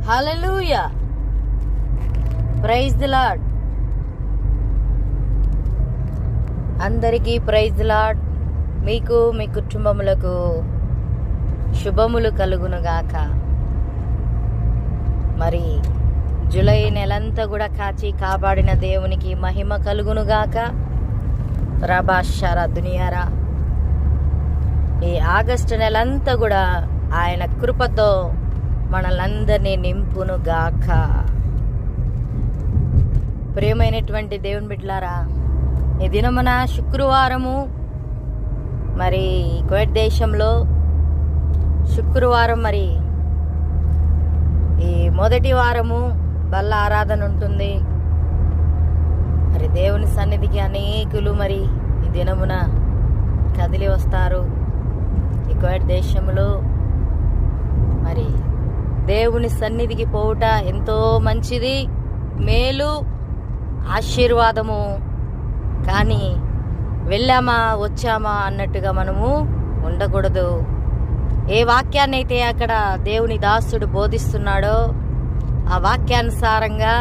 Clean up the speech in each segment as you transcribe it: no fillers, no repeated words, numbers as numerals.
Hallelujah, praise the Lord. అందరికీ praise the Lord. మీకు మీ కుటుంబములకు శుభములు కలుగునుగాక. మరి జూలై నెలంతా కూడా కాచి కాపాడిన దేవునికి మహిమ కలుగునుగాక. రబాషారా దునియారా, ఈ ఆగస్టు నెలంతా కూడా ఆయన కృపతో మనలందరినీ నింపునుగాక. ప్రియమైనటువంటి దేవుని బిడ్డలారా, ఈ దినమున శుక్రవారము, మరి కువైట్ దేశంలో శుక్రవారం, మరి ఈ మొదటి వారము బల్ల ఆరాధన ఉంటుంది. మరి దేవుని సన్నిధికి అనేకులు మరి ఈ దినమున కదిలి వస్తారు. ఈ కువైట్ దేశంలో మరి దేవుని సన్నిధికి పోవుట ఎంతో మంచిది, మేలు, ఆశీర్వాదము. కానీ వెళ్ళామా వచ్చామా అన్నట్టుగా మనము ఉండకూడదు. ఏ వాక్యాన్ని అయితే అక్కడ దేవుని దాసుడు బోధిస్తున్నాడో ఆ వాక్యానుసారంగా,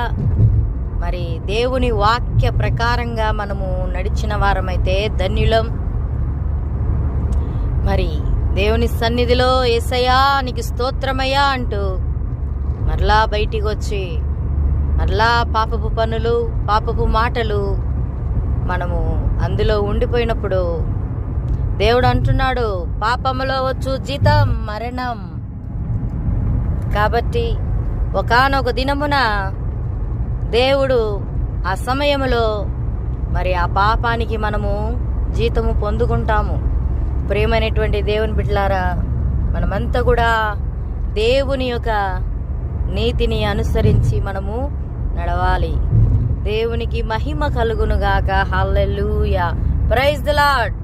మరి దేవుని వాక్య ప్రకారంగా మనము నడిచిన వారమైతే ధన్యులం. మరి దేవుని సన్నిధిలో యేసయ్యా నీకు స్తోత్రమయ్యా అంటూ మరలా బయటికి వచ్చి మరలా పాపపు పనులు, పాపపు మాటలు మనము అందులో ఉండిపోయినప్పుడు దేవుడు అంటున్నాడు, పాపములో వచ్చు జీతం మరణం. కాబట్టి ఒకానొక దినమున దేవుడు ఆ సమయంలో మరి ఆ పాపానికి మనము జీతము పొందుకుంటాము. ప్రియమైనటువంటి దేవుని బిడ్డలారా, మనమంతా కూడా దేవుని యొక్క నీతిని అనుసరించి మనము నడవాలి. దేవునికి మహిమ కలుగునుగాక. హల్లెలూయా, ప్రైజ్ ది లార్డ్.